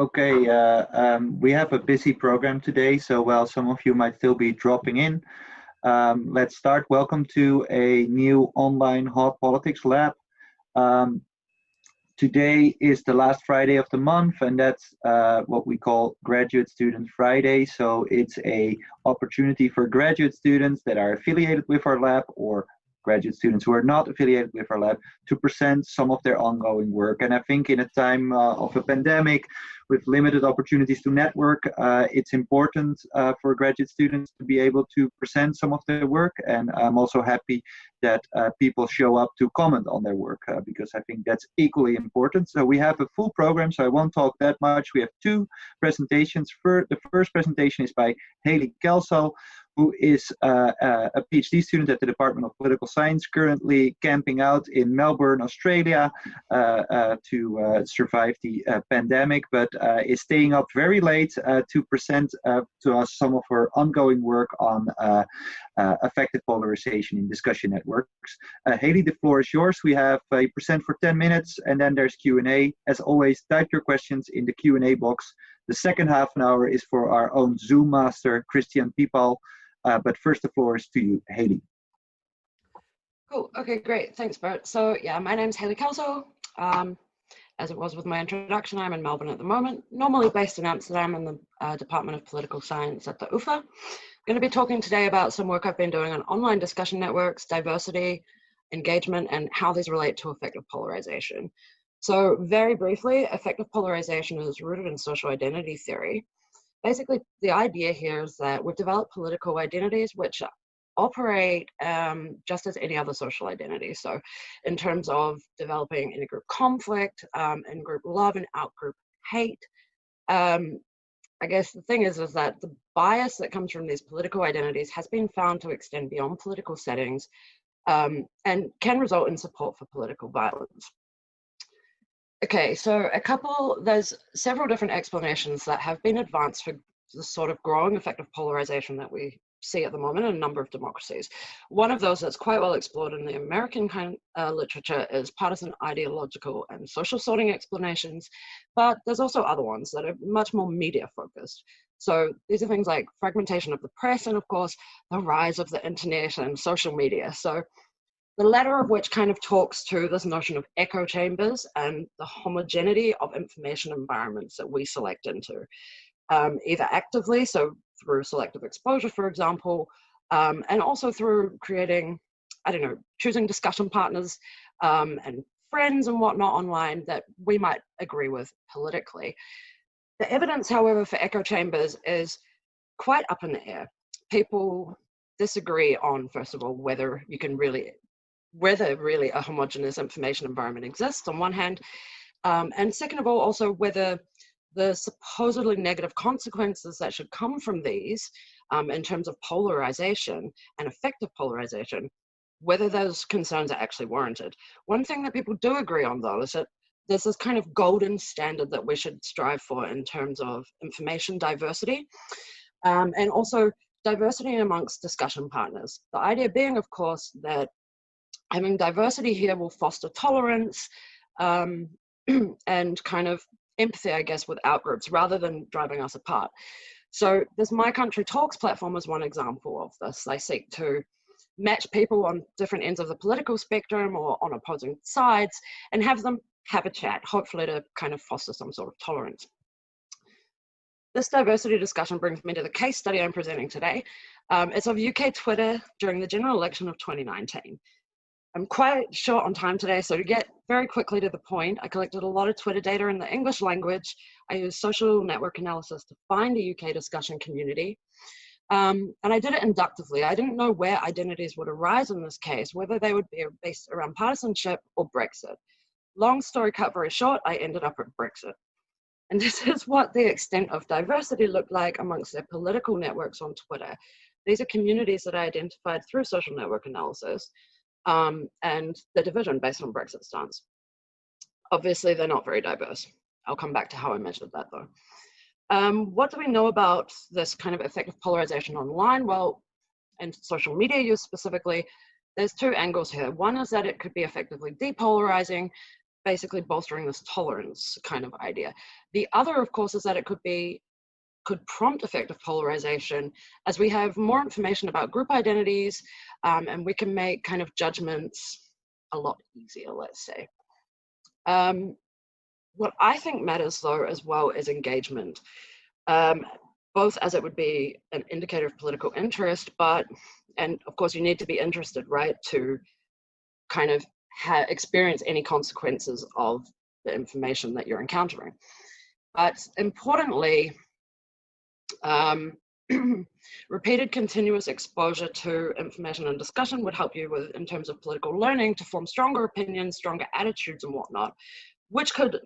Okay, we have a busy program today, so while some of you might still be dropping in, let's start. Welcome to a new online Hot Politics Lab. Today is the last Friday of the month, and that's what we call Graduate Student Friday. So it's a opportunity for graduate students that are affiliated with our lab, or graduate students who are not affiliated with our lab, to present some of their ongoing work. And I think in a time of a pandemic with limited opportunities to network, it's important for graduate students to be able to present some of their work. And I'm also happy that people show up to comment on their work because I think that's equally important. So we have a full program, so I won't talk that much. We have two presentations. The first presentation is by Haylee Kelsall, who is a PhD student at the Department of Political Science, currently camping out in Melbourne, Australia, to survive the pandemic, but is staying up very late to present to us some of her ongoing work on affective polarization in discussion networks. Haylee, the floor is yours. We have you present for 10 minutes, and then there's Q&A. As always, type your questions in the Q&A box. The second half an hour is for our own Zoom master, Christian Pipal. But first, the floor is to you, Haylee. Cool. Okay, great. Thanks, Bert. So yeah, my name's Haylee Kelsall. As it was with my introduction, I'm in Melbourne at the moment, normally based in Amsterdam in the Department of Political Science at the UvA. I'm going to be talking today about some work I've been doing on online discussion networks, diversity, engagement, and how these relate to affective polarization. So very briefly, affective polarization is rooted in social identity theory. Basically, the idea here is that we've developed political identities which operate just as any other social identity. So in terms of developing in-group conflict, in-group love and out-group hate, I guess the thing is that the bias that comes from these political identities has been found to extend beyond political settings and can result in support for political violence. Okay, so there's several different explanations that have been advanced for the sort of growing affective polarization that we see at the moment in a number of democracies. One of those that's quite well explored in the American literature is partisan ideological and social sorting explanations, but there's also other ones that are much more media focused. So these are things like fragmentation of the press and of course the rise of the internet and social media. So the latter of which kind of talks to this notion of echo chambers and the homogeneity of information environments that we select into, either actively, so through selective exposure, for example, and also through creating, choosing discussion partners and friends and whatnot online that we might agree with politically. The evidence, however, for echo chambers is quite up in the air. People disagree on, first of all, whether really a homogeneous information environment exists on one hand, and second of all, also whether the supposedly negative consequences that should come from these in terms of polarization and affective polarization, whether those concerns are actually warranted. One thing that people do agree on, though, is that there's this kind of golden standard that we should strive for in terms of information diversity, and also diversity amongst discussion partners. The idea being, of course, that having diversity here will foster tolerance and kind of empathy, I guess, with outgroups rather than driving us apart. So this My Country Talks platform is one example of this. They seek to match people on different ends of the political spectrum or on opposing sides and have them have a chat, hopefully to kind of foster some sort of tolerance. This diversity discussion brings me to the case study I'm presenting today. It's of UK Twitter during the general election of 2019. I'm quite short on time today, so to get very quickly to the point, I collected a lot of Twitter data in the English language. I used social network analysis to find a UK discussion community. And I did it inductively. I didn't know where identities would arise in this case, whether they would be based around partisanship or Brexit. Long story cut very short, I ended up at Brexit. And this is what the extent of diversity looked like amongst their political networks on Twitter. These are communities that I identified through social network analysis. And the division based on Brexit Stance. Obviously, they're not very diverse. I'll come back to how I measured that though. What do we know about this kind of affective polarization online? Well, in social media use specifically, there's two angles here. One is that it could be effectively depolarizing, basically bolstering this tolerance kind of idea. The other, of course, is that it could prompt effective polarization as we have more information about group identities, and we can make kind of judgments a lot easier, let's say. What I think matters though as well is engagement, both as it would be an indicator of political interest, and of course you need to be interested, right, to kind of experience any consequences of the information that you're encountering. But importantly, repeated continuous exposure to information and discussion would help you with, in terms of political learning, to form stronger opinions, stronger attitudes and whatnot, which could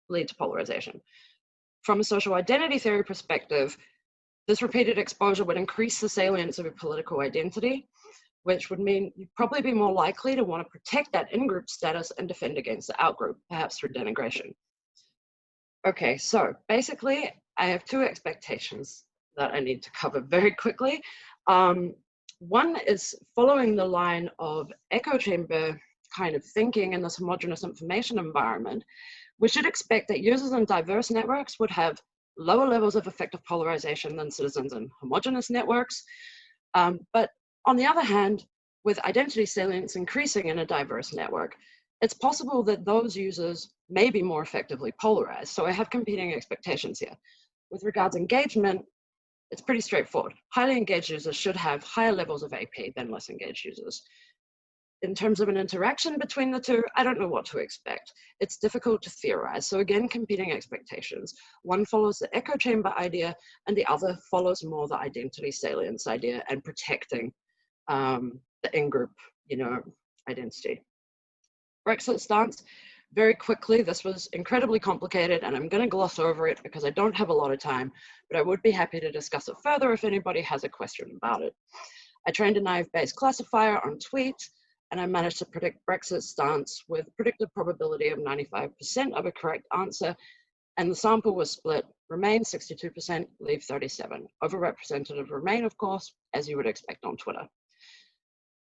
lead to polarization. From a social identity theory perspective, this repeated exposure would increase the salience of your political identity, which would mean you'd probably be more likely to want to protect that in-group status and defend against the out-group, perhaps through denigration. Okay, so basically, I have two expectations that I need to cover very quickly. One is following the line of echo chamber kind of thinking in this homogeneous information environment. We should expect that users in diverse networks would have lower levels of effective polarization than citizens in homogeneous networks. But on the other hand, with identity salience increasing in a diverse network, it's possible that those users may be more effectively polarized. So I have competing expectations here. With regards to engagement, it's pretty straightforward. Highly engaged users should have higher levels of AP than less engaged users. In terms of an interaction between the two, I don't know what to expect. It's difficult to theorize. So again, competing expectations. One follows the echo chamber idea and the other follows more the identity salience idea and protecting the in-group, identity. Brexit stance, very quickly, this was incredibly complicated and I'm going to gloss over it because I don't have a lot of time, but I would be happy to discuss it further if anybody has a question about it. I trained a naive-based classifier on tweets and I managed to predict Brexit stance with predicted probability of 95% of a correct answer, and the sample was split, Remain 62%, Leave 37. Overrepresentative Remain, of course, as you would expect on Twitter.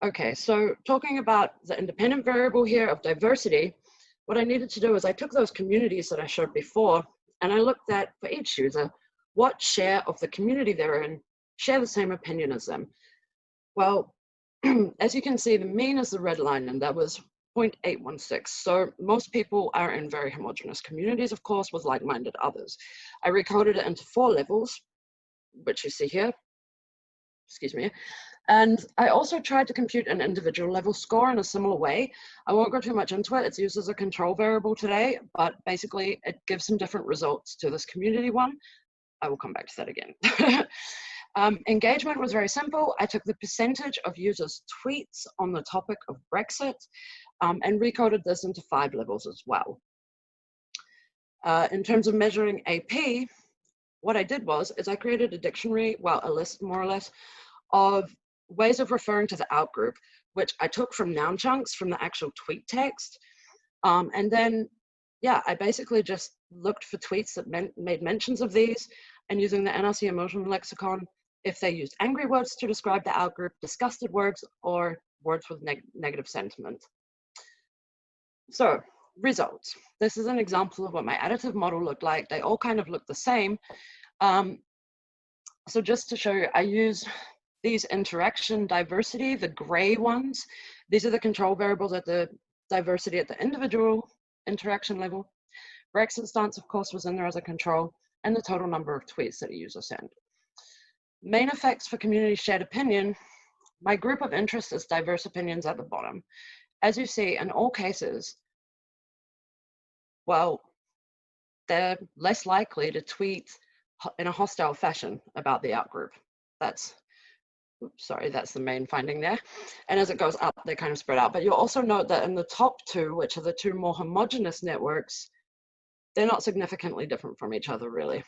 Okay, so talking about the independent variable here of diversity, what I needed to do is I took those communities that I showed before and I looked at, for each user, what share of the community they're in share the same opinion as them. Well, as you can see, the mean is the red line, and that was 0.816. So most people are in very homogeneous communities, of course, with like-minded others. I recoded it into 4 levels, which you see here. Excuse me. And I also tried to compute an individual level score in a similar way. I won't go too much into it. It's used as a control variable today, but basically it gives some different results to this community one. I will come back to that again. Engagement was very simple. I took the percentage of users' tweets on the topic of Brexit and recoded this into 5 levels as well. In terms of measuring AP, what I did is I created a dictionary, well, a list more or less, of ways of referring to the outgroup, which I took from noun chunks from the actual tweet text. And then, yeah, I basically just looked for tweets that made mentions of these, and using the NRC emotion lexicon, if they used angry words to describe the outgroup, disgusted words, or words with negative sentiment. So, results. This is an example of what my additive model looked like. They all kind of look the same. So just to show you, I use these interaction diversity, the gray ones. These are the control variables at the diversity at the individual interaction level. Brexit stance, of course, was in there as a control, and the total number of tweets that a user sent. Main effects for community shared opinion. My group of interest is diverse opinions at the bottom. As you see, in all cases, well, they're less likely to tweet in a hostile fashion about the outgroup. That's the main finding there. And as it goes up, they kind of spread out. But you'll also note that in the top 2, which are the 2 more homogeneous networks, they're not significantly different from each other, really.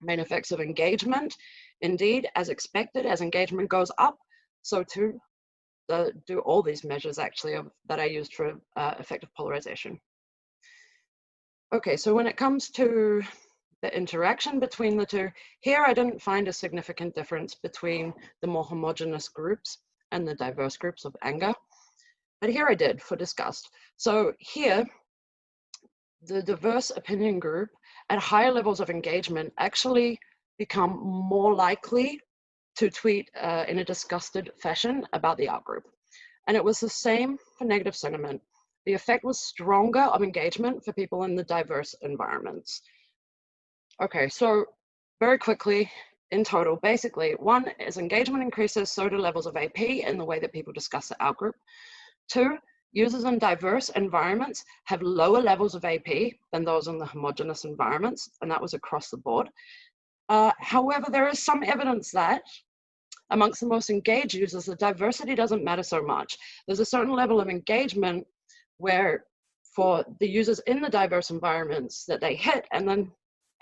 Main effects of engagement. Indeed, as expected, as engagement goes up, so too do all these measures actually that I used for effective polarization. Okay, so when it comes to the interaction between the 2, here I didn't find a significant difference between the more homogeneous groups and the diverse groups of anger, but here I did for disgust. So here, the diverse opinion group at higher levels of engagement actually become more likely to tweet in a disgusted fashion about the outgroup. And it was the same for negative sentiment. The effect was stronger of engagement for people in the diverse environments. Okay, so very quickly, in total, basically, one is engagement increases, so do levels of AP in the way that people discuss the outgroup. Two, users in diverse environments have lower levels of AP than those in the homogeneous environments, and that was across the board. However, there is some evidence that amongst the most engaged users, the diversity doesn't matter so much. There's a certain level of engagement where for the users in the diverse environments that they hit, and then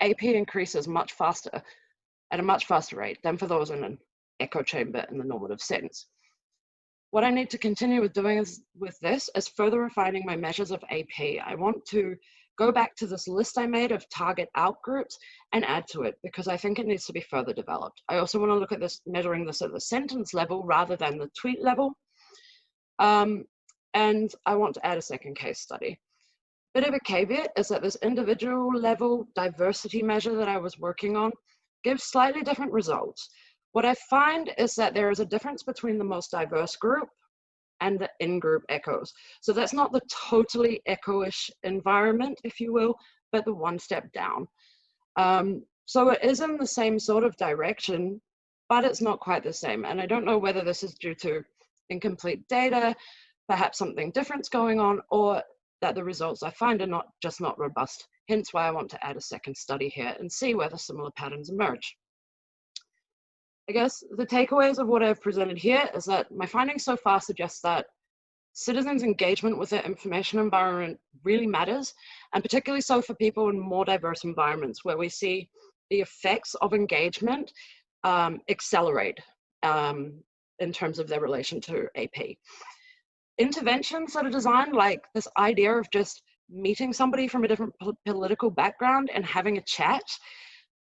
AP increases much faster, at a much faster rate than for those in an echo chamber in the normative sense. What I need to continue with doing with this is further refining my measures of AP. I want to go back to this list I made of target outgroups and add to it because I think it needs to be further developed. I also want to look at this, measuring this at the sentence level rather than the tweet level. And I want to add a second case study. Bit of a caveat is that this individual level diversity measure that I was working on gives slightly different results. What I find is that there is a difference between the most diverse group and the in-group echoes. So that's not the totally echo-ish environment, if you will, but the one step down. So it is in the same sort of direction, but it's not quite the same. And I don't know whether this is due to incomplete data, perhaps something different's going on, or that the results I find are just not robust. Hence why I want to add a second study here and see whether similar patterns emerge. I guess the takeaways of what I've presented here is that my findings so far suggest that citizens' engagement with their information environment really matters, and particularly so for people in more diverse environments where we see the effects of engagement accelerate in terms of their relation to AP. Interventions that are designed, like this idea of just meeting somebody from a different political background and having a chat,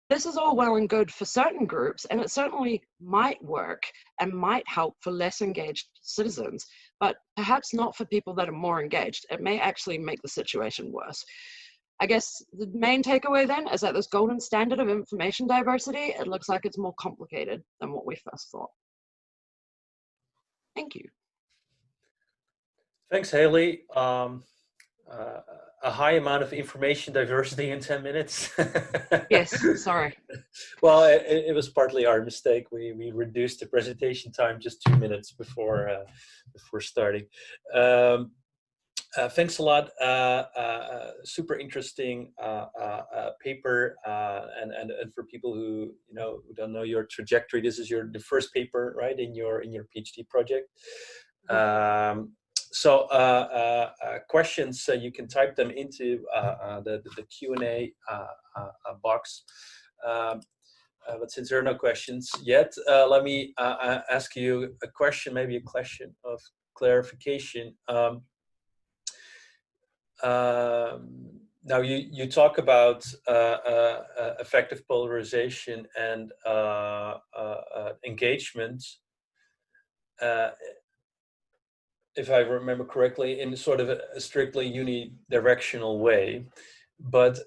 this is all well and good for certain groups, and it certainly might work and might help for less engaged citizens, but perhaps not for people that are more engaged. It may actually make the situation worse. I guess the main takeaway then is that this golden standard of information diversity, it looks like it's more complicated than what we first thought. Thank you. Thanks, Haylee. A high amount of information diversity in 10 minutes. Yes, sorry. Well, it was partly our mistake. We reduced the presentation time just 2 minutes before starting. Thanks a lot. Super interesting paper, and for people who who don't know your trajectory, this is the first paper, right, in your PhD project. So questions, you can type them into the Q&A box. But since there are no questions yet, let me ask you a question, maybe a question of clarification. Now you talk about affective polarization and engagement. If I remember correctly, in sort of a strictly unidirectional way, but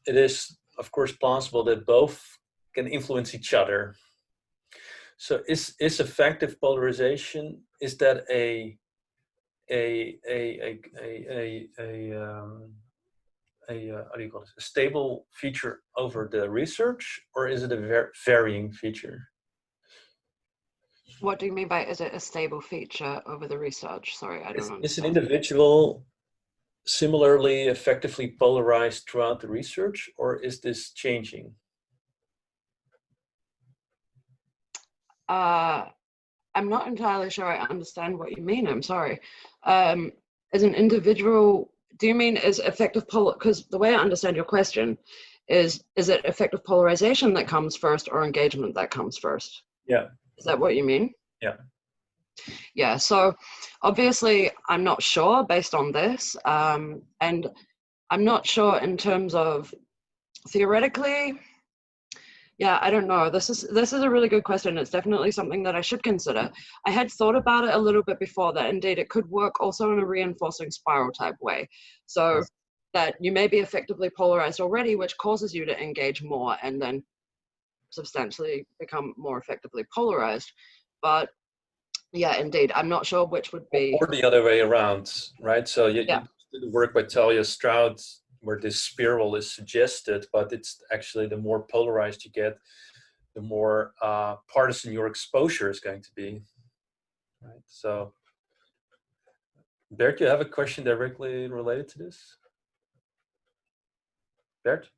it is, of course, possible that both can influence each other. So is affective polarization, is that how do you call it, a stable feature over the research, or is it a varying feature? What do you mean by, is it a stable feature over the research? Sorry, I don't understand. Is an individual similarly effectively polarized throughout the research, or is this changing? I'm not entirely sure I understand what you mean. I'm sorry. As an individual, do you mean is affective because the way I understand your question is it affective polarization that comes first or engagement that comes first? Yeah. Is that what you mean? Yeah. Yeah, so obviously I'm not sure based on this, and I'm not sure in terms of theoretically. Yeah, I don't know. This is a really good question. It's definitely something that I should consider. I had thought about it a little bit before that indeed it could work also in a reinforcing spiral type way. So that you may be effectively polarized already, which causes you to engage more and then substantially become more effectively polarized. But yeah, indeed, I'm not sure which would be. Or the other way around, right? So you did the work by Talia Stroud where this spiral is suggested, but it's actually the more polarized you get, the more partisan your exposure is going to be, right? So, Bert, you have a question directly related to this? Bert?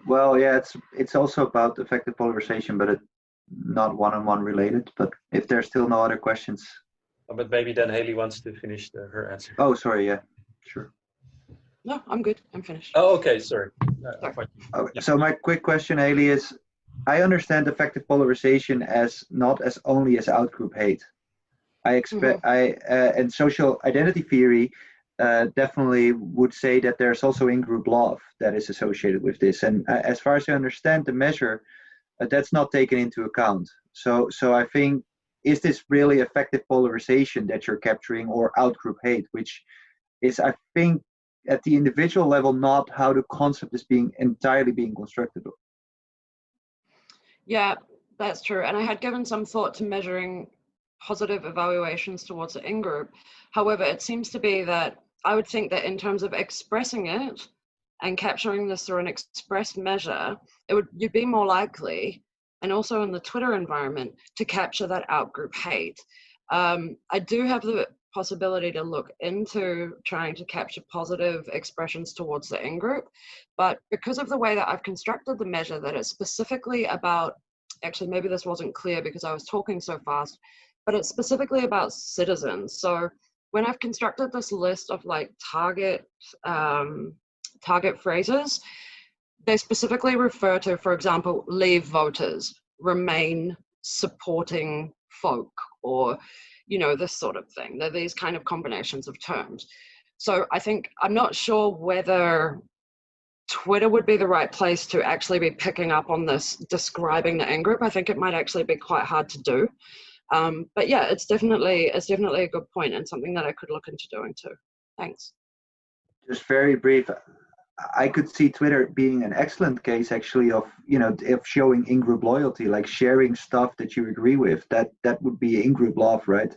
Well, yeah, it's also about effective polarization, but it's not one-on-one related. But if there's still no other questions. But maybe then Haylee wants to finish her answer. Oh, sorry, yeah, sure. No, I'm good, I'm finished. Oh, okay, sorry. Okay. So my quick question, Haylee, is I understand effective polarization as not as only as outgroup hate. I expect and social identity theory definitely would say that there's also in-group love that is associated with this. And as far as I understand the measure, that's not taken into account. So I think, is this really effective polarization that you're capturing, or outgroup hate, which is, I think, at the individual level, not how the concept is entirely being constructed. Yeah, that's true. And I had given some thought to measuring positive evaluations towards the in-group. However, it seems to be that I would think that in terms of expressing it and capturing this through an expressed measure, you'd be more likely, and also in the Twitter environment, to capture that outgroup hate. I do have the possibility to look into trying to capture positive expressions towards the in-group, but because of the way that I've constructed the measure, that it's specifically about, actually maybe this wasn't clear because I was talking so fast, but it's specifically about citizens. So when I've constructed this list of like target phrases, they specifically refer to, for example, leave voters, remain supporting folk, or, you know, this sort of thing. They're these kind of combinations of terms. So I think, I'm not sure whether Twitter would be the right place to actually be picking up on this, describing the in-group. I think it might actually be quite hard to do. But yeah, it's definitely a good point and something that I could look into doing too. Thanks. Just very brief. I could see Twitter being an excellent case, actually, of showing in-group loyalty, like sharing stuff that you agree with. That would be in-group love, right?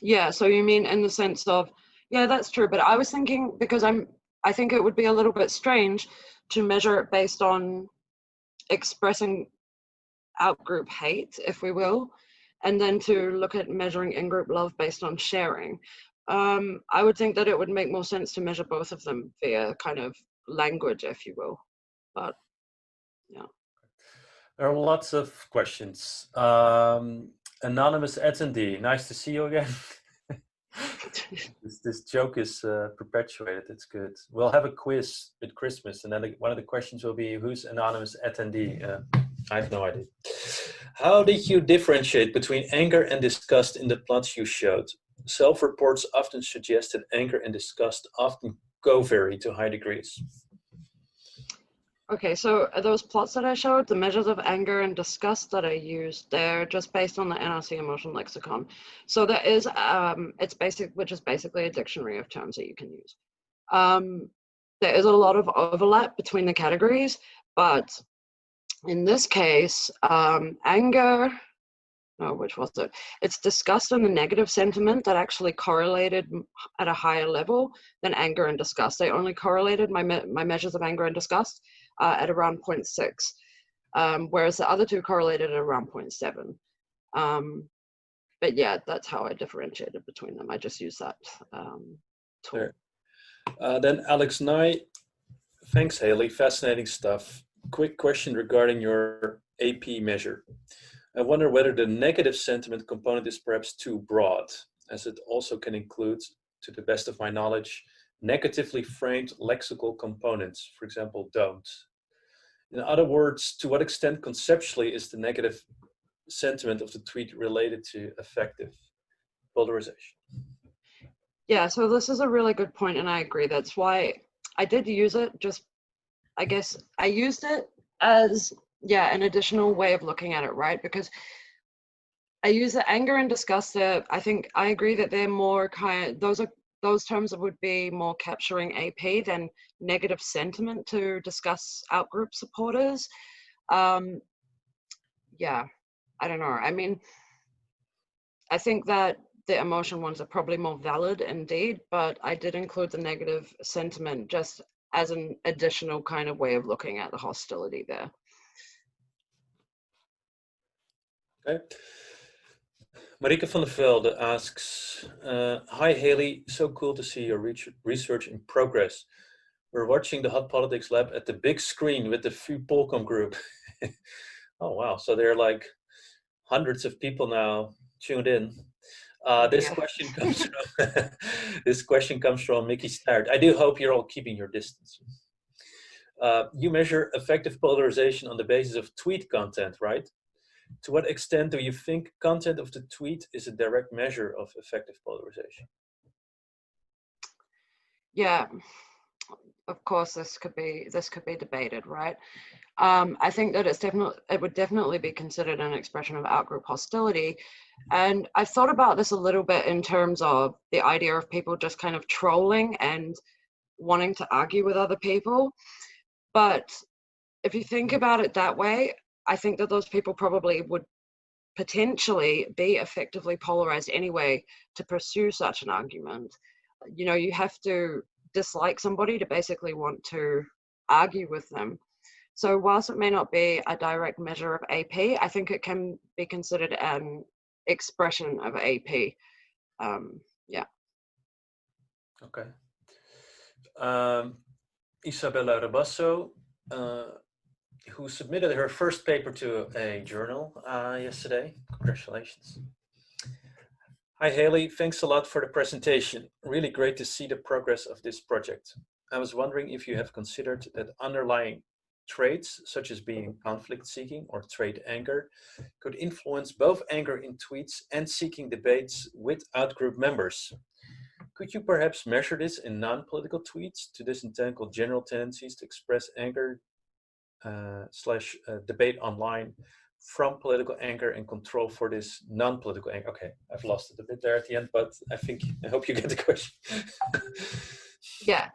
Yeah. So you mean in the sense of, yeah, that's true. But I was thinking, because I think it would be a little bit strange to measure it based on expressing outgroup hate, if we will, and then to look at measuring in-group love based on sharing. I would think that it would make more sense to measure both of them via kind of language, if you will. But yeah. There are lots of questions. Anonymous attendee, nice to see you again. This joke is perpetuated. It's good. We'll have a quiz at Christmas, and then one of the questions will be, who's anonymous attendee? I have no idea. How did you differentiate between anger and disgust in the plots you showed? Self-reports often suggest that anger and disgust often co-vary to high degrees. Okay, so those plots that I showed, the measures of anger and disgust that I used, they're just based on the NRC emotion lexicon. So there is, which is basically a dictionary of terms that you can use. There is a lot of overlap between the categories, but in this case, anger, no, which was it? It's disgust and the negative sentiment that actually correlated at a higher level than anger and disgust. They only correlated my measures of anger and disgust at around 0.6, whereas the other two correlated at around 0.7. But yeah, that's how I differentiated between them. I just used that tool. Sure. Then Alex Nye, thanks Haylee, fascinating stuff. Quick question regarding your AP measure. I wonder whether the negative sentiment component is perhaps too broad, as it also can include, to the best of my knowledge, negatively framed lexical components, for example, don't. In other words, to what extent conceptually is the negative sentiment of the tweet related to affective polarization? Yeah, so this is a really good point, and I agree. That's why I did use it. Just, I guess I used it as, yeah, an additional way of looking at it, right? Because I use the anger and disgust. I think I agree that they're more those are those terms would be more capturing AP than negative sentiment to discuss outgroup supporters. Yeah, I don't know. I mean, I think that the emotion ones are probably more valid indeed, but I did include the negative sentiment just as an additional kind of way of looking at the hostility there. Okay. Marike van der Velde asks, hi Haylee, so cool to see your research in progress. We're watching the Hot Politics Lab at the big screen with the VU Polcom group. Oh wow, so there are like hundreds of people now tuned in. This question comes from this question comes from Mickey Start. I do hope you're all keeping your distance. You measure effective polarization on the basis of tweet content, right? To what extent do you think content of the tweet is a direct measure of effective polarization? Yeah, of course, this could be debated, right? I think that it would definitely be considered an expression of outgroup hostility. And I've thought about this a little bit in terms of the idea of people just kind of trolling and wanting to argue with other people. But if you think about it that way, I think that those people probably would potentially be effectively polarized anyway to pursue such an argument. You know, you have to dislike somebody to basically want to argue with them. So whilst it may not be a direct measure of AP, I think it can be considered an expression of AP. Yeah. Okay. Isabella Rabasso, who submitted her first paper to a journal yesterday. Congratulations. Hi Haylee, thanks a lot for the presentation. Really great to see the progress of this project. I was wondering if you have considered that underlying traits, such as being conflict seeking or trait anger, could influence both anger in tweets and seeking debates with outgroup members. Could you perhaps measure this in non-political tweets to disentangle general tendencies to express anger / debate online from political anger and control for this non-political anger? Okay, I've lost it a bit there at the end, but I hope you get the question. Yeah,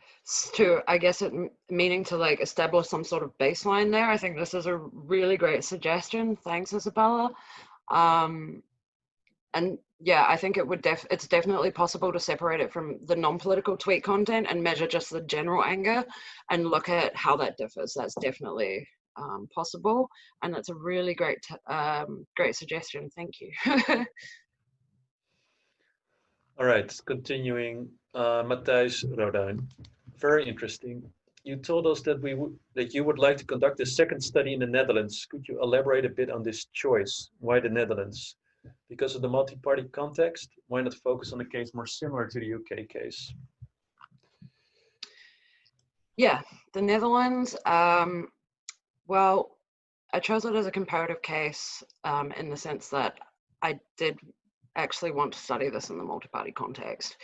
to, I guess, meaning to like establish some sort of baseline there. I think this is a really great suggestion. Thanks, Isabella. And yeah, I think it's definitely possible to separate it from the non-political tweet content and measure just the general anger and look at how that differs. That's definitely possible, and that's a really great suggestion. Thank you. All right, continuing. Matthijs Rodijn, very interesting. You told us that you would like to conduct a second study in the Netherlands. Could you elaborate a bit on this choice? Why the Netherlands? Because of the multi-party context? Why not focus on a case more similar to the UK case? Yeah, the Netherlands. Well, I chose it as a comparative case in the sense that I did actually want to study this in the multi-party context.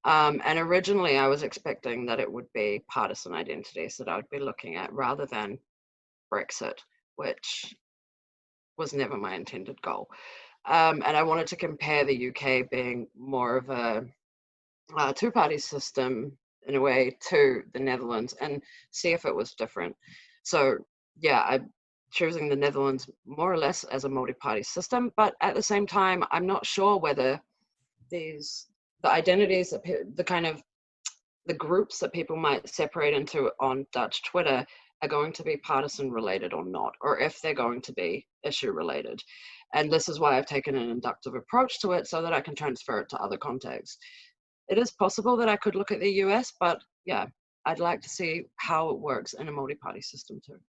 And originally I was expecting that it would be partisan identities that I would be looking at rather than Brexit, which was never my intended goal. And I wanted to compare the UK being more of a two-party system in a way to the Netherlands and see if it was different. So yeah, I'm choosing the Netherlands more or less as a multi-party system, but at the same time, I'm not sure whether the identities that the groups that people might separate into on Dutch Twitter are going to be partisan related or not, or if they're going to be issue related. And this is why I've taken an inductive approach to it so that I can transfer it to other contexts. It is possible that I could look at the US, but yeah, I'd like to see how it works in a multi-party system too.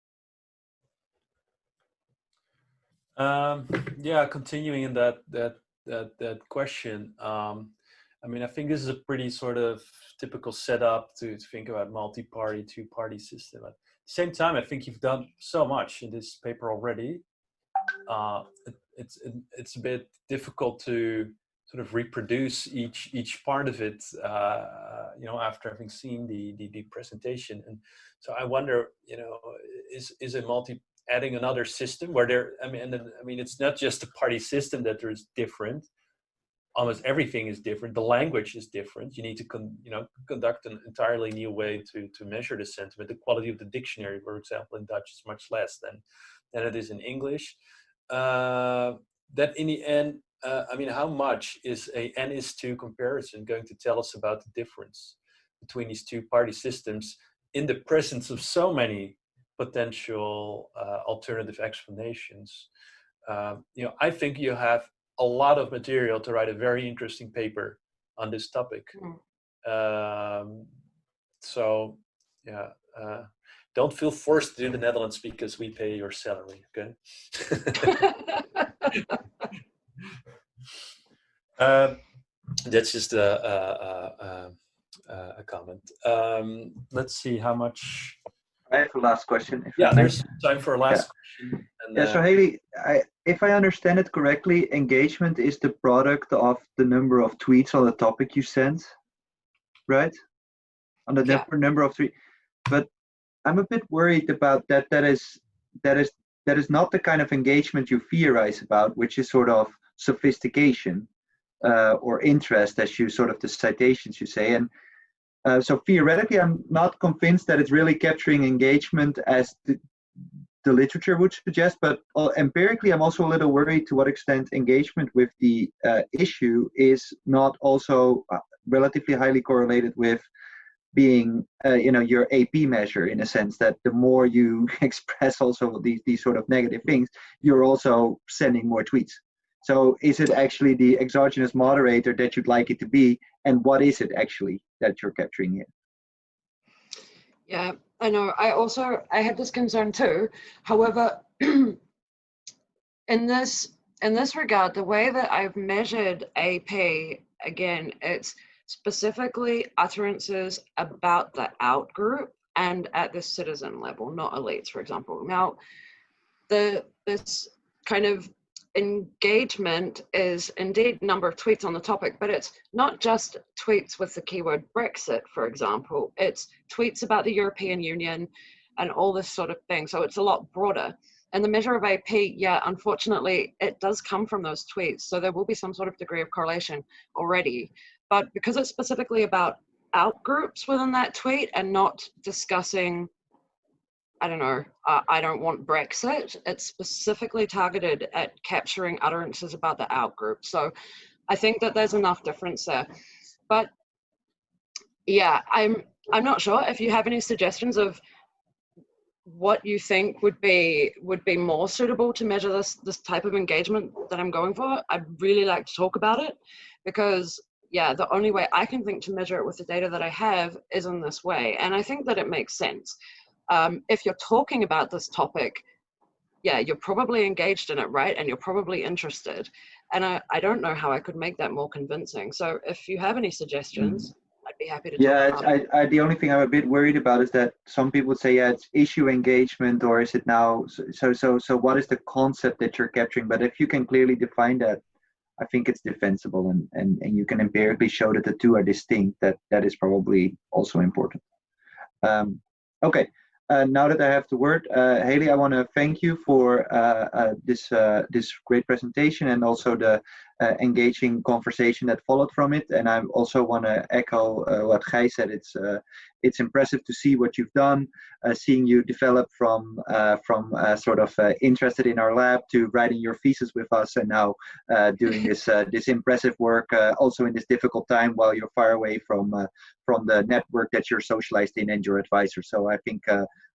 Yeah, continuing in that question. I mean, I think this is a pretty sort of typical setup to think about multi-party, two-party system. At the same time, I think you've done so much in this paper already. It's a bit difficult to sort of reproduce each part of it, you know, after having seen the presentation. And so I wonder, you know, is a adding another system where there, I mean, it's not just the party system that there's different. almost everything is different. The language is different. You need to conduct an entirely new way to measure the sentiment. The quality of the dictionary, for example, in Dutch is much less than it is in English. That in the end, I mean, how much is a N is 2 comparison going to tell us about the difference between these two party systems in the presence of so many potential alternative explanations? I think you have a lot of material to write a very interesting paper on this topic. So yeah, don't feel forced to do the Netherlands because we pay your salary, okay? That's just a comment. Let's see how much. I have a last question. Yeah, there's time for a last question. And, so Haylee, if I understand it correctly, engagement is the product of the number of tweets on the topic you sent, right? On the number of tweets. But I'm a bit worried about that. That is not the kind of engagement you theorize about, which is sort of sophistication or interest, as you sort of the citations you say. And so theoretically, I'm not convinced that it's really capturing engagement as the literature would suggest, but empirically, I'm also a little worried to what extent engagement with the issue is not also relatively highly correlated with being, your AP measure, in a sense that the more you express also these sort of negative things, you're also sending more tweets. So is it actually the exogenous moderator that you'd like it to be? And what is it actually that you're capturing here? Yeah, I know. I had this concern too. However, in this regard, the way that I've measured AP, again, it's specifically utterances about the out group and at the citizen level, not elites, for example. Now, this kind of engagement is indeed number of tweets on the topic, but it's not just tweets with the keyword Brexit, for example. It's tweets about the European Union and all this sort of thing. So it's a lot broader. And the measure of AP, yeah, unfortunately, it does come from those tweets. So there will be some sort of degree of correlation already. But because it's specifically about out groups within that tweet and not discussing, I don't know, I don't want Brexit, it's specifically targeted at capturing utterances about the out group. So I think that there's enough difference there. But yeah, I'm not sure if you have any suggestions of what you think would be more suitable to measure this type of engagement that I'm going for. I'd really like to talk about it, because yeah, the only way I can think to measure it with the data that I have is in this way. And I think that it makes sense. If you're talking about this topic, yeah, you're probably engaged in it, right? And you're probably interested. And I don't know how I could make that more convincing. So if you have any suggestions, I'd be happy to talk about it. The only thing I'm a bit worried about is that some people say, yeah, it's issue engagement, or is it now? So what is the concept that you're capturing? But if you can clearly define that, I think it's defensible, and you can empirically show that the two are distinct. That is probably also important. Okay. Now that I have the word, Haylee, I want to thank you for this great presentation and also the engaging conversation that followed from it. And I also want to echo what Gij said. It's impressive to see what you've done, seeing you develop from sort of interested in our lab to writing your thesis with us, and now doing this impressive work also in this difficult time while you're far away from the network that you're socialized in and your advisor. So I think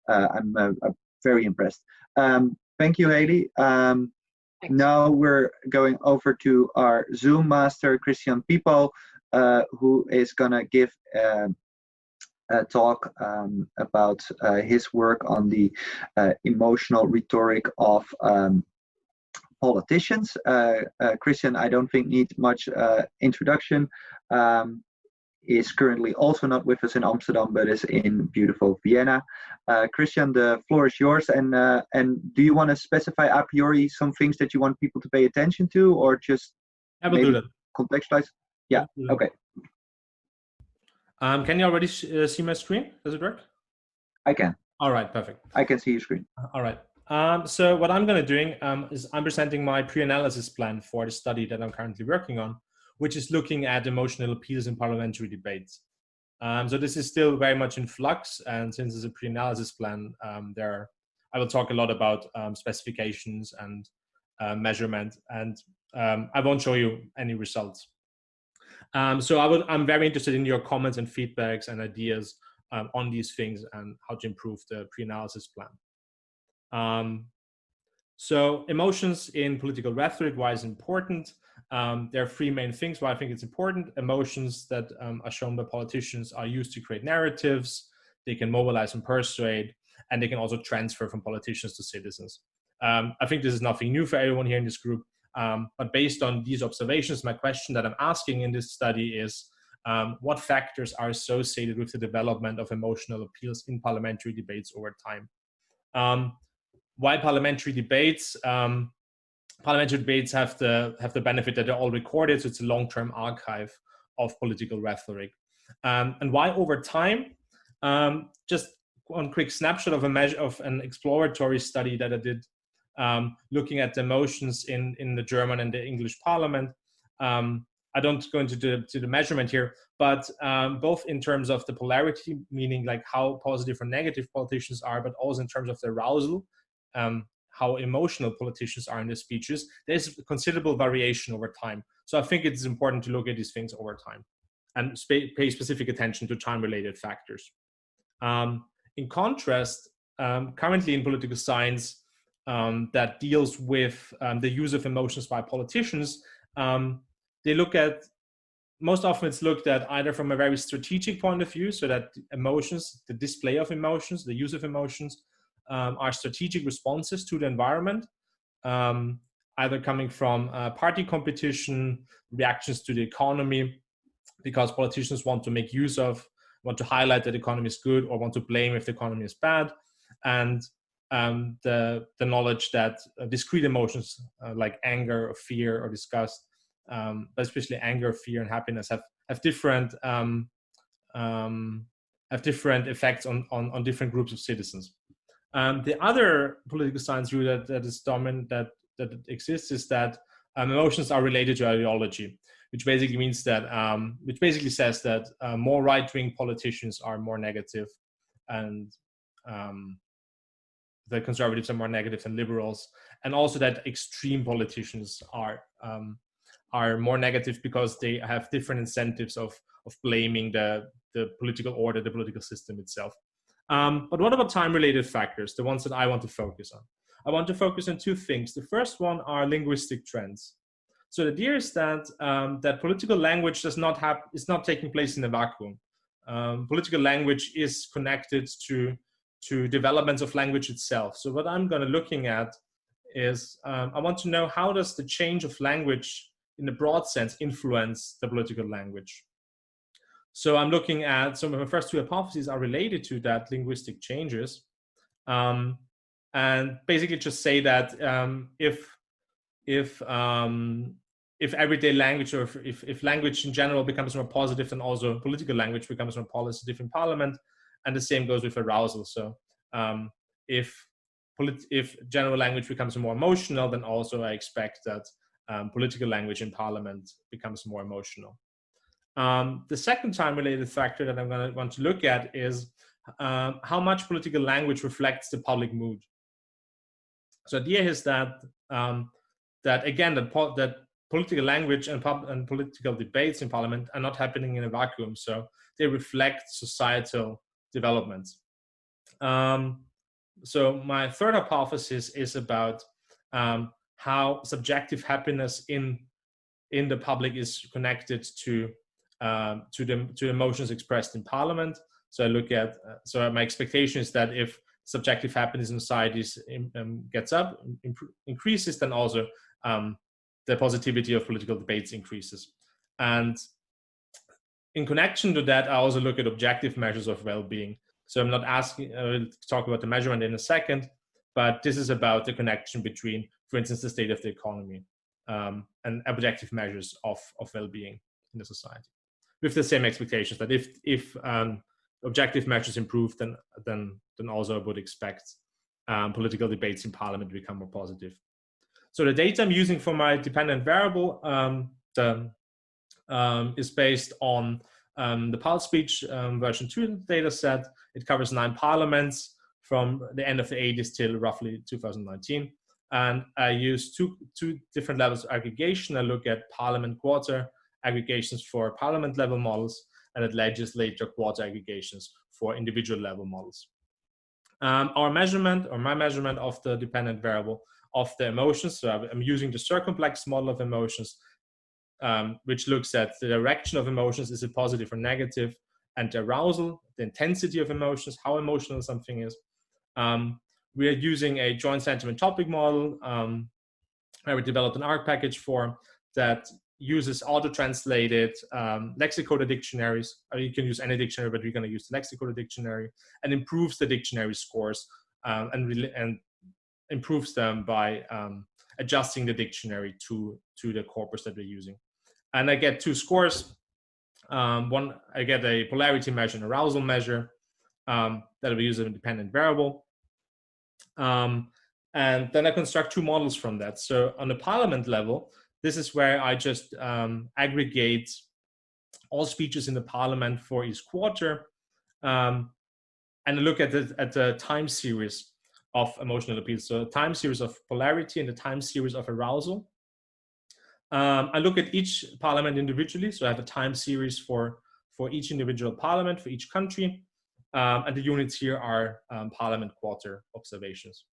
I'm very impressed. Thank you, Haylee. Now we're going over to our Zoom master, Christian Pipal, who is going to give a talk about his work on the emotional rhetoric of politicians. Christian, I don't think needs much introduction. Is currently also not with us in Amsterdam, but is in beautiful Vienna. Christian, the floor is yours. And do you want to specify a priori some things that you want people to pay attention to, or just maybe contextualize? Yeah. Okay. Can you already see my screen? Does it work? I can. All right. Perfect. I can see your screen. All right. So what I'm going to doing is I'm presenting my pre-analysis plan for the study that I'm currently working on, which is looking at emotional appeals in parliamentary debates. So this is still very much in flux, and since it's a pre-analysis plan, I will talk a lot about specifications and measurement, and I won't show you any results. So I'm very interested in your comments and feedbacks and ideas on these things and how to improve the pre-analysis plan. So emotions in political rhetoric, why is it important? There are three main things why I think it's important. Emotions that are shown by politicians are used to create narratives. They can mobilize and persuade, and they can also transfer from politicians to citizens. I think this is nothing new for everyone here in this group, but based on these observations, my question that I'm asking in this study is, what factors are associated with the development of emotional appeals in parliamentary debates over time? Why parliamentary debates? Parliamentary debates have the benefit that they're all recorded, so it's a long-term archive of political rhetoric. And why over time? Just one quick snapshot of a measure of an exploratory study that I did, looking at the emotions in the German and the English Parliament. I don't go into the measurement here, but both in terms of the polarity, meaning like how positive or negative politicians are, but also in terms of the arousal, how emotional politicians are in their speeches, there's considerable variation over time. So I think it's important to look at these things over time and pay specific attention to time-related factors. In contrast, currently in political science that deals with the use of emotions by politicians, they look at, most often it's looked at either from a very strategic point of view, so that emotions, the display of emotions, the use of emotions, are strategic responses to the environment, either coming from party competition, reactions to the economy, because politicians want to make use of, want to highlight that the economy is good, or want to blame if the economy is bad, and the knowledge that discrete emotions like anger or fear or disgust, but especially anger, fear, and happiness have different effects on different groups of citizens. The other political science view that is dominant, that exists, is that emotions are related to ideology, which basically means that, which basically says that more right-wing politicians are more negative, and the conservatives are more negative than liberals, and also that extreme politicians are more negative because they have different incentives of blaming the political order, the political system itself. But what about time-related factors, the ones that I want to focus on? I want to focus on two things. The first one are linguistic trends. So the idea is that that political language is not taking place in a vacuum. Political language is connected to developments of language itself. So what I'm going to looking at is, I want to know, how does the change of language in the broad sense influence the political language? So I'm looking at, some of my first two hypotheses are related to that linguistic changes, and basically just say that if everyday language, or if language in general becomes more positive, then also political language becomes more positive in parliament, and the same goes with arousal. So if general language becomes more emotional, then also I expect that political language in parliament becomes more emotional. The second time-related factor that I'm going to want to look at is how much political language reflects the public mood. So the idea is that that political language and political debates in parliament are not happening in a vacuum, so they reflect societal developments. So my third hypothesis is about how subjective happiness in the public is connected to emotions expressed in parliament. So I look at, so my expectation is that if subjective happiness in societies gets up, increases, then also the positivity of political debates increases. And in connection to that, I also look at objective measures of well-being. So I'm not asking, I'll talk about the measurement in a second, but this is about the connection between, for instance, the state of the economy and objective measures of well-being in the society, with the same expectations that if objective measures improve, then also I would expect political debates in parliament to become more positive. So the data I'm using for my dependent variable, is based on the Pulse Speech version 2 data set. It covers 9 parliaments from the end of the 80s till roughly 2019. And I use two different levels of aggregation. I look at parliament quarter aggregations for parliament level models and at legislature quarter aggregations for individual level models. Our measurement, or my measurement of the dependent variable of the emotions, so I'm using the circumplex model of emotions, which looks at the direction of emotions, is it positive or negative, and the arousal, the intensity of emotions, how emotional something is. We are using a joint sentiment topic model where we developed an ARC package for that uses auto-translated lexicoded dictionaries. You can use any dictionary, but we're going to use the lexicoded dictionary, and improves the dictionary scores and improves them by adjusting the dictionary to the corpus that we're using. And I get 2 scores. One, I get a polarity measure and arousal measure that we use as an independent variable. And then I construct 2 models from that. So on the parliament level, this is where I just aggregate all speeches in the parliament for each quarter, and I look at the time series of emotional appeal. So time series of polarity and the time series of arousal. I look at each parliament individually. So I have a time series for each individual parliament, for each country. And the units here are parliament quarter observations.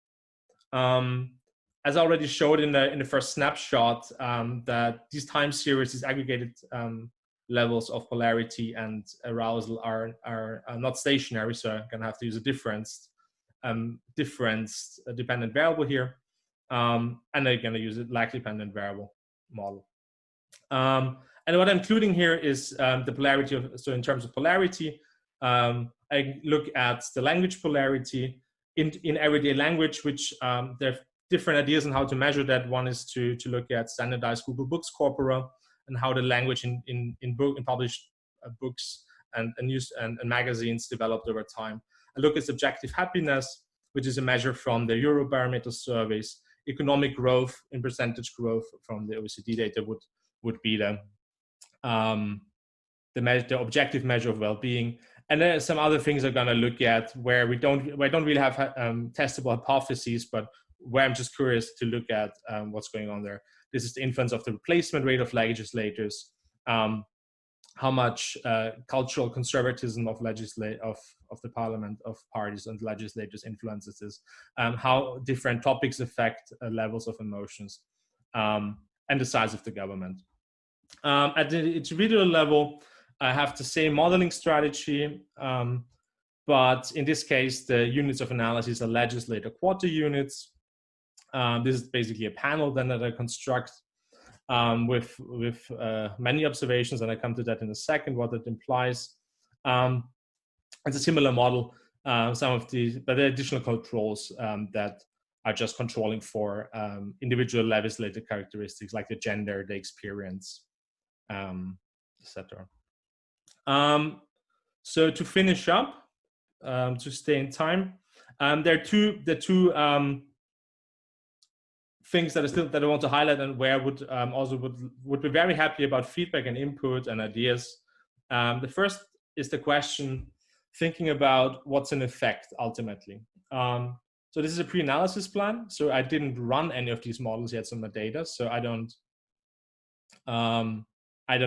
As I already showed in the first snapshot, that these time series, these aggregated levels of polarity and arousal are not stationary. So I'm gonna have to use a difference dependent variable here. And I'm gonna use a lag dependent variable model. And what I'm including here is the polarity of, so in terms of polarity, I look at the language polarity in everyday language, which there are different ideas on how to measure that. One is to look at standardized Google Books corpora and how the language in published books and magazines developed over time. I look at subjective happiness, which is a measure from the Eurobarometer surveys. Economic growth in percentage growth from the OECD data would be the objective measure of well-being. And there are some other things I'm going to look at where I don't really have testable hypotheses, but where I'm just curious to look at what's going on there. This is the influence of the replacement rate of legislators, how much cultural conservatism of the parliament, of parties and legislators influences this, how different topics affect levels of emotions, and the size of the government. At the individual level, I have the same modeling strategy, but in this case, the units of analysis are legislator quarter units. This is basically a panel then that I construct with many observations, and I come to that in a second, what that implies. It's a similar model, but there are additional controls that are just controlling for individual legislative characteristics like the gender, the experience, etc. So to finish up, to stay in time, there are two things that I want to highlight, and where would be very happy about feedback and input and ideas. The first is the question, thinking about what's an effect ultimately. So this is a pre-analysis plan. So I didn't run any of these models yet on my data. So I don't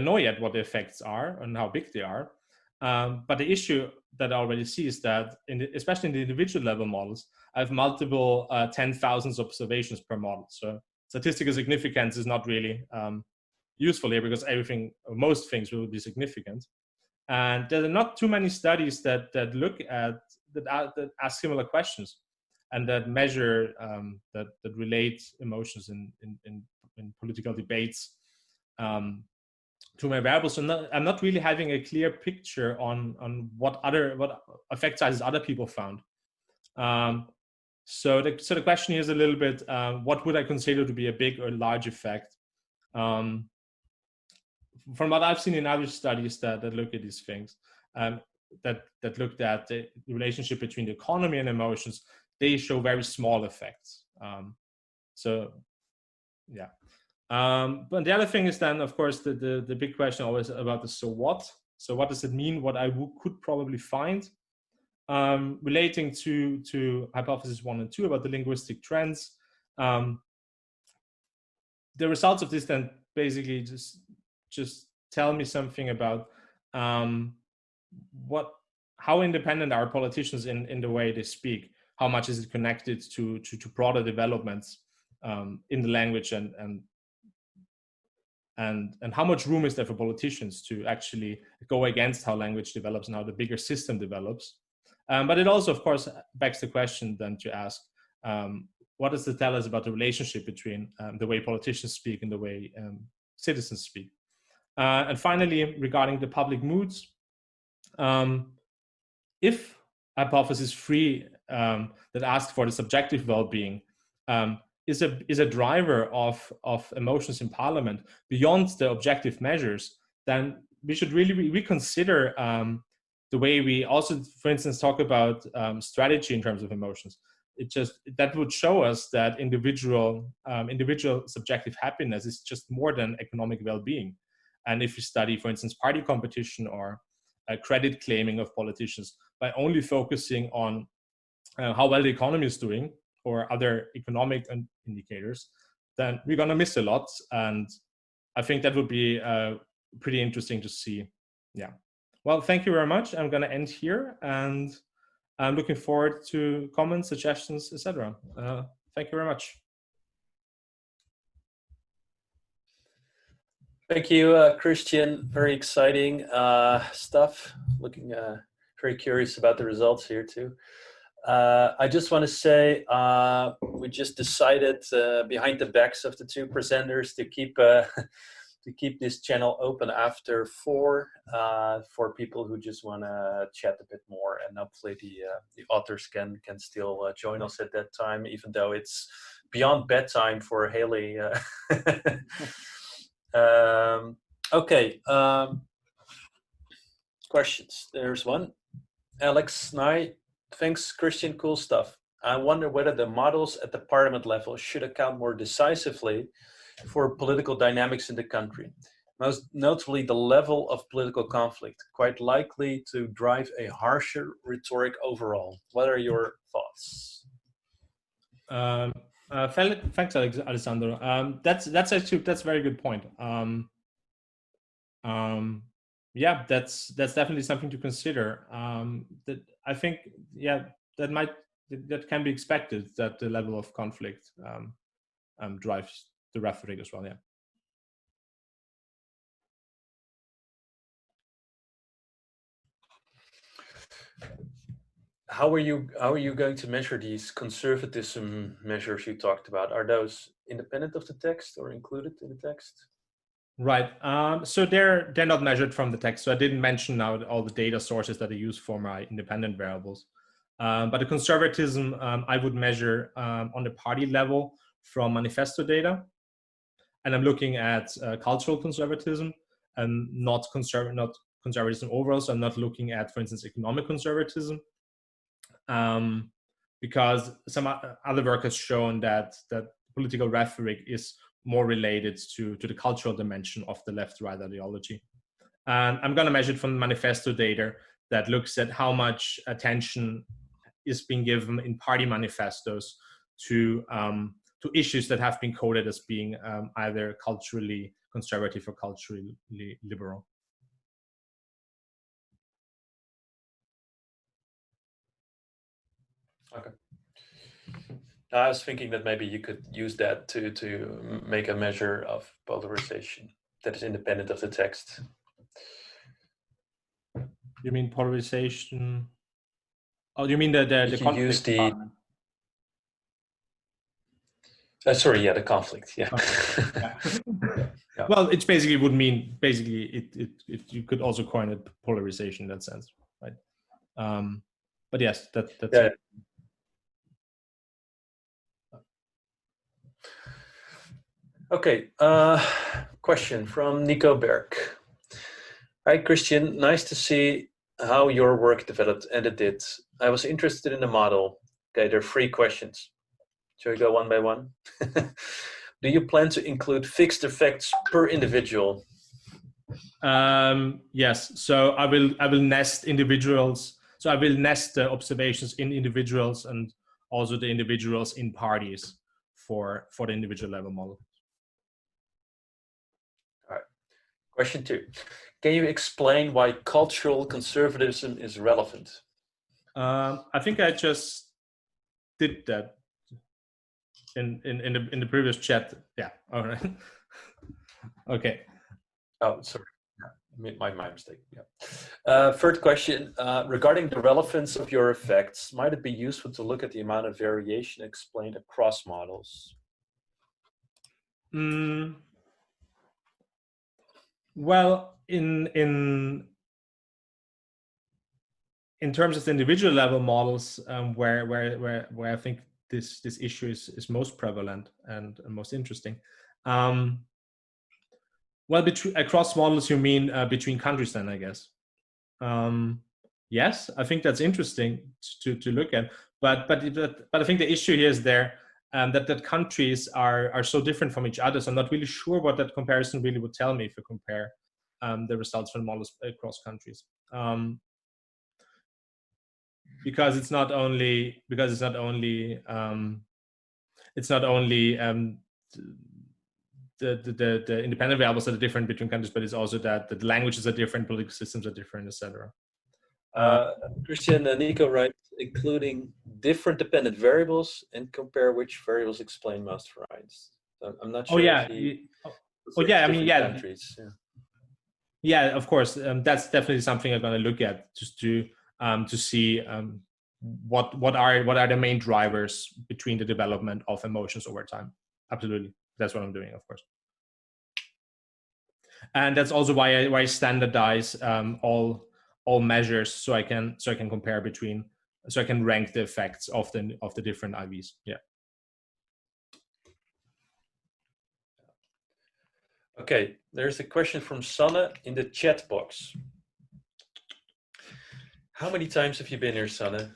know yet what the effects are and how big they are. But the issue that I already see is that, especially in the individual level models, I have multiple 10,000 observations per model. So statistical significance is not really useful here, because most things will be significant. And there are not too many studies that ask similar questions and that measure, that relate emotions in political debates to my variables. So I'm not really having a clear picture on what effect sizes other people found. So the question here is a little bit, what would I consider to be a big or large effect? From what I've seen in other studies that look at these things, that looked at the relationship between the economy and emotions, they show very small effects. So yeah. But the other thing is then, of course, the big question always about the so what. So what does it mean? What I could probably find relating to hypothesis 1 and 2 about the linguistic trends. The results of this then basically just tell me something about how independent are politicians in the way they speak. How much is it connected to broader developments in the language, and how much room is there for politicians to actually go against how language develops and how the bigger system develops. But it also, of course, begs the question then to ask, what does it tell us about the relationship between the way politicians speak and the way citizens speak? And finally, regarding the public moods, if hypothesis 3 that asks for the subjective well-being is a driver of emotions in parliament beyond the objective measures, then we should really reconsider the way we also, for instance, talk about strategy in terms of emotions. That would show us that individual subjective happiness is just more than economic well-being. And if you study, for instance, party competition or credit claiming of politicians by only focusing on how well the economy is doing or other economic indicators, then we're going to miss a lot. And I think that would be pretty interesting to see. Yeah. Well, thank you very much. I'm going to end here, and I'm looking forward to comments, suggestions, etc. Thank you very much. Thank you, Christian. Very exciting stuff. Looking very curious about the results here too. I just want to say we just decided behind the backs of the two presenters to keep this channel open after 4 for people who just want to chat a bit more, and hopefully the authors can still join us at that time, even though it's beyond bedtime for Haylee. Okay. Questions. There's one. Alex Nye. Thanks, Christian. Cool stuff. I wonder whether the models at the parliament level should account more decisively for political dynamics in the country, most notably the level of political conflict, quite likely to drive a harsher rhetoric overall. What are your thoughts? Thanks, Alessandro. That's a very good point. Yeah, that's definitely something to consider. That I think, yeah, that can be expected, that the level of conflict drives the rhetoric as well. Yeah. How are you going to measure these conservatism measures you talked about? Are those independent of the text or included in the text? Right. So they're not measured from the text. So I didn't mention now all the data sources that I use for my independent variables. But the conservatism I would measure on the party level from manifesto data, and I'm looking at cultural conservatism and not conservatism overall. So I'm not looking at, for instance, economic conservatism, because some other work has shown that political rhetoric is more related to the cultural dimension of the left-right ideology. And I'm going to measure it from the manifesto data that looks at how much attention is being given in party manifestos to issues that have been coded as being either culturally conservative or culturally liberal. Okay. I was thinking that maybe you could use that to make a measure of polarization that is independent of the text. You mean polarization? Oh, you mean the conflict? Use the sorry, yeah, the conflict. Yeah. Okay. Yeah. Well, it basically would mean it you could also coin it polarization in that sense, right? But yes, that's yeah. Okay, question from Nico Berg. Hi, Christian. Nice to see how your work developed and it did. I was interested in the model. Okay, there are 3 questions. Shall we go one by one? Do you plan to include fixed effects per individual? Yes. So I will nest individuals. So I will nest the observations in individuals and also the individuals in parties for the individual level model. All right. Question 2. Can you explain why cultural conservatism is relevant? I think I just did that in the previous chat. Yeah. All right. Okay. Oh, sorry. My mistake. Yeah. Third question. Regarding the relevance of your effects, might it be useful to look at the amount of variation explained across models? Well, in terms of the individual level models, where I think this issue is most prevalent and most interesting. Well, across models, you mean between countries, then I guess. Yes, I think that's interesting to look at. But I think the issue here is that countries are so different from each other. So I'm not really sure what that comparison really would tell me if you compare the results from models across countries. Because it's not only the independent variables that are different between countries, but it's also that the languages are different, political systems are different, etc. Christian, Nico writes, including different dependent variables and compare which variables explain most variance. So I'm not sure. Yeah. I mean, yeah. Countries. Yeah, of course. That's definitely something I'm going to look at, just to see what are the main drivers between the development of emotions over time. Absolutely, that's what I'm doing, of course. And that's also why I standardize all measures, so I can compare between, so I can rank the effects of the different IVs. Yeah. Okay, there's a question from Sanne in the chat box. How many times have you been here, Sanne?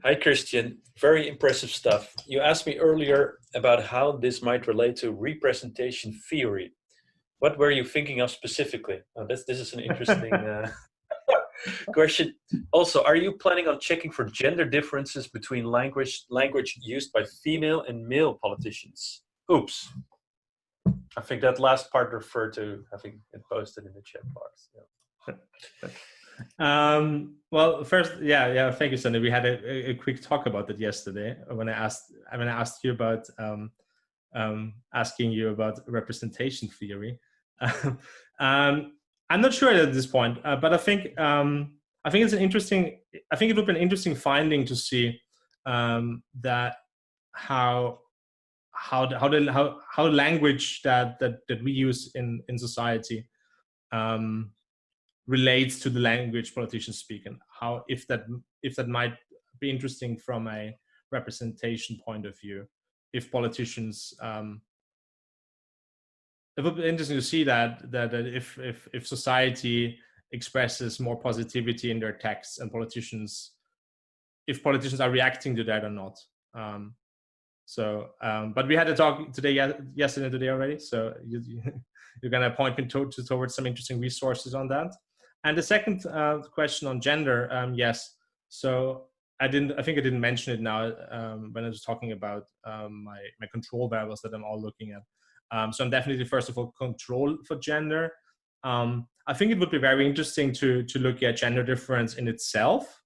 Hi, Christian. Very impressive stuff. You asked me earlier about how this might relate to representation theory. What were you thinking of specifically? Oh, this is an interesting question. Also, are you planning on checking for gender differences between language used by female and male politicians? Oops. I think that last part referred to having it posted in the chat box. Yeah. Well, first, yeah. Thank you, Sandy. We had a quick talk about that yesterday when I asked you about asking you about representation theory. I'm not sure at this point, but I think it's an interesting. I think it would be an interesting finding to see that how language that we use in society relates to the language politicians speak, and how if that might be interesting from a representation point of view. If politicians, it would be interesting to see that if society expresses more positivity in their texts, and if politicians are reacting to that or not. But we had a talk yesterday and today already. So you're going to point me towards some interesting resources on that. And the second question on gender, yes. So I think I didn't mention it now when I was talking about my control variables that I'm all looking at. So I'm definitely, first of all, control for gender. I think it would be very interesting to look at gender difference in itself.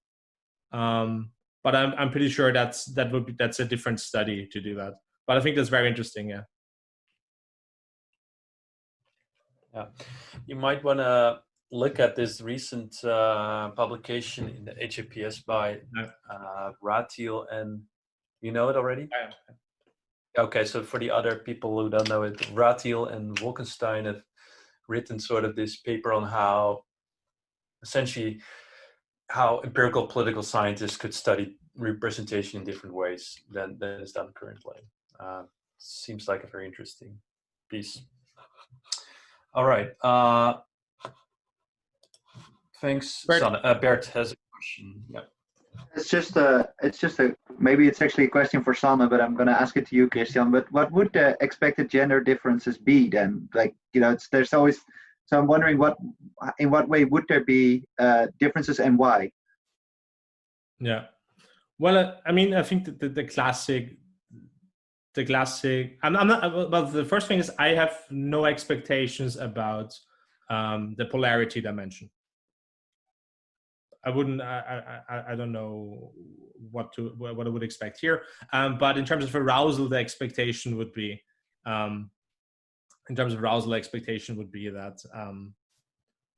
But I'm pretty sure that's a different study to do that. But I think that's very interesting. Yeah. Yeah, you might want to look at this recent publication in the HAPS by Ratiel, and you know it already? Okay, so for the other people who don't know it, Ratiel and Wolkenstein have written sort of this paper on how empirical political scientists could study representation in different ways than is done currently. Seems like a very interesting piece. All right. Thanks, Sanne. Bert has a question. Yeah. Maybe it's actually a question for Salma, but I'm going to ask it to you, Christian. But what would the expected gender differences be then? Like, there's always, so I'm wondering in what way would there be differences and why? Yeah. Well, I mean, I think that the classic, I'm not, well, the first thing is I have no expectations about the polarity dimension. I wouldn't, I don't know what I would expect here. But in terms of arousal, the expectation would be,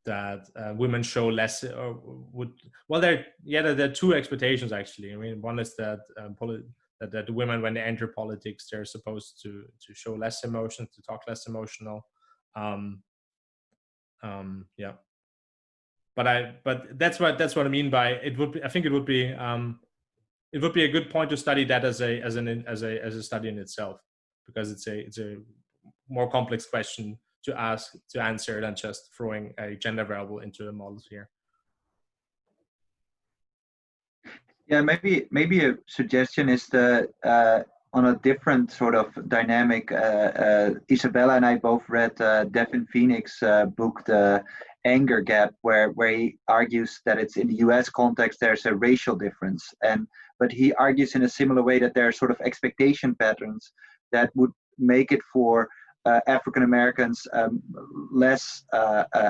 that women show less, or would, well, there are two expectations actually. I mean, one is that that women, when they enter politics, they're supposed to show less emotion, to talk less emotional. Yeah. But that's what I mean by it would be. I think it would be a good point to study that as a study in itself, because it's a more complex question to answer than just throwing a gender variable into the models here. Yeah, maybe a suggestion is that on a different sort of dynamic, Isabella and I both read Devin Phoenix's book, The Anger Gap, where he argues that it's in the US context there's a racial difference, but he argues in a similar way that there are sort of expectation patterns that would make it for African Americans less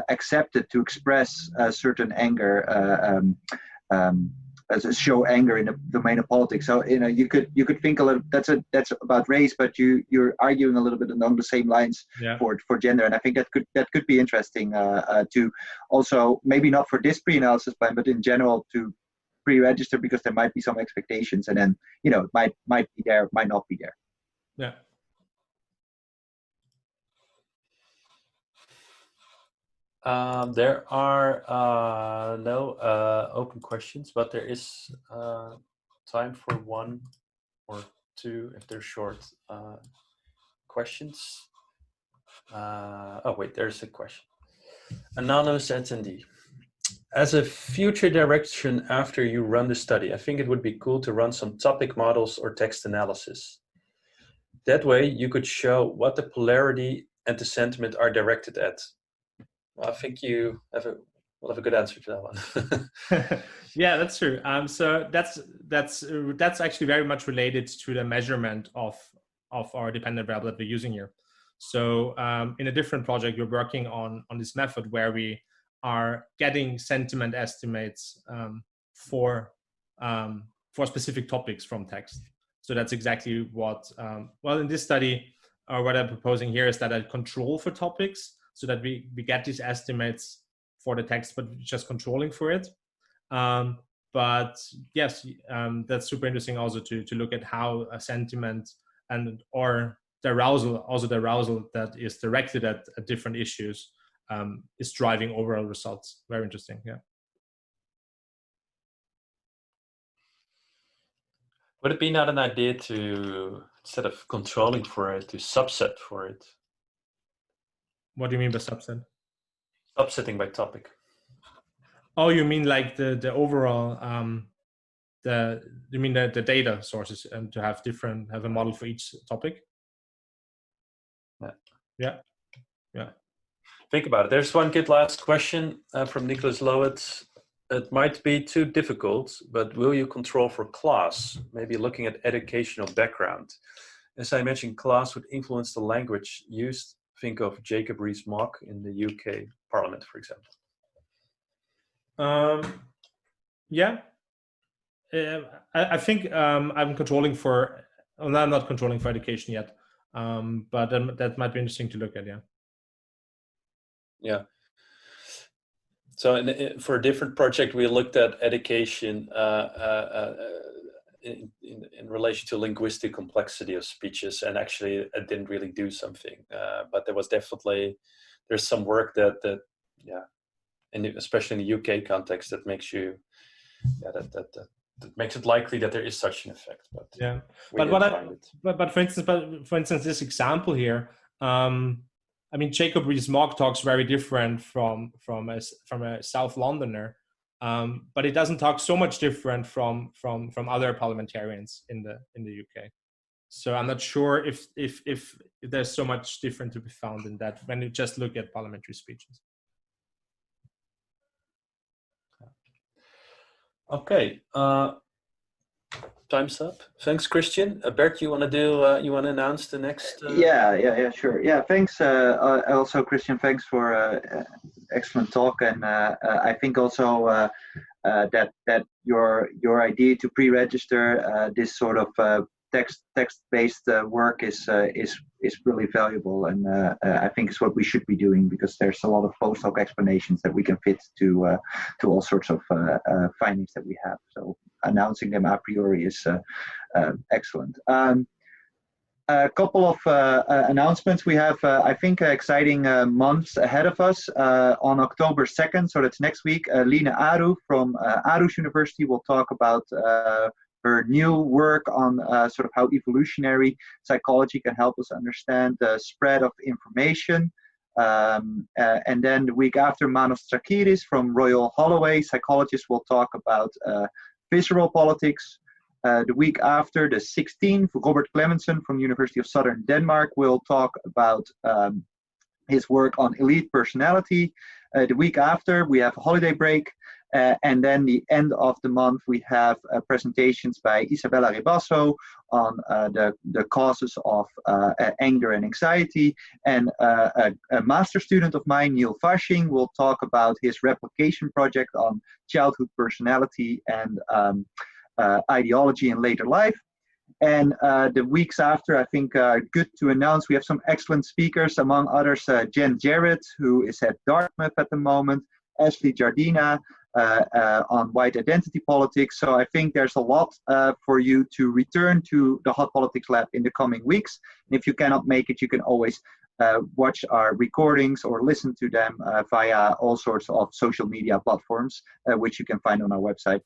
accepted to express certain anger, show anger in the domain of politics. So you could think a little. That's about race, but you're arguing a little bit along the same lines for gender, and I think that could be interesting to also, maybe not for this pre-analysis plan, but in general to pre-register, because there might be some expectations, and then it might be there, might not be there. Yeah. There are no open questions, but there is time for one or two if they're short questions. Oh wait, there's a question. Anonymous attendee. As a future direction after you run the study, I think it would be cool to run some topic models or text analysis. That way you could show what the polarity and the sentiment are directed at. I think you will have a good answer to that one. Yeah, that's true. So that's actually very much related to the measurement of our dependent variable that we're using here. So in a different project, we're working on this method where we are getting sentiment estimates for specific topics from text. So that's exactly what, well, in this study, what I'm proposing here is that I control for topics, so that we get these estimates for the text, but just controlling for it. But yes, that's super interesting also to look at how a sentiment or the arousal that is directed at different issues is driving overall results. Very interesting, yeah. Would it be not an idea to, instead of controlling for it, to subset for it? What do you mean by subset? Subsetting by topic. Oh, you mean like the overall, you mean the data sources, and to have a model for each topic? Yeah. Think about it. There's one good last question from Nicholas Lowitz. It might be too difficult, but will you control for class? Maybe looking at educational background. As I mentioned, class would influence the language used. Think of Jacob Rees-Mogg in the UK Parliament, for example. Yeah. I think I'm controlling for, well, I'm not controlling for education yet, but that might be interesting to look at, yeah. Yeah. So for a different project, we looked at education in relation to linguistic complexity of speeches, and actually it didn't really do something. But there was definitely, there's some work that and especially in the UK context, that makes you, that makes it likely that there is such an effect. But yeah, but for instance, this example here, I mean, Jacob Rees-Mogg talks very different from a South Londoner, but it doesn't talk so much different from other parliamentarians in the UK. So I'm not sure if there's so much different to be found in that when you just look at parliamentary speeches. Okay, time's up. Thanks, Christian. Bert, you want to announce the next? Yeah, sure. Yeah, thanks. Also, Christian, thanks for excellent talk, and I think also that your idea to pre-register this sort of text-based work is really valuable, and I think it's what we should be doing, because there's a lot of post-hoc explanations that we can fit to all sorts of findings that we have. So announcing them a priori is excellent. A couple of announcements. We have, I think, exciting months ahead of us. On October 2nd, so that's next week, Line Aru from Aarhus University will talk about her new work on sort of how evolutionary psychology can help us understand the spread of information. And then the week after, Manos Trakidis from Royal Holloway, psychologist, will talk about visceral politics. The week after, the 16th, Robert Clemenson from the University of Southern Denmark will talk about his work on elite personality. The week after, we have a holiday break. And then the end of the month, we have presentations by Isabella Ribasso on the causes of anger and anxiety. And a master student of mine, Neil Fasching, will talk about his replication project on childhood personality and ideology in later life. And the weeks after, I think, good to announce, we have some excellent speakers, among others, Jen Jarrett, who is at Dartmouth at the moment, Ashley Jardina on white identity politics. So I think there's a lot for you to return to the Hot Politics Lab in the coming weeks. And if you cannot make it, you can always watch our recordings or listen to them via all sorts of social media platforms, which you can find on our website.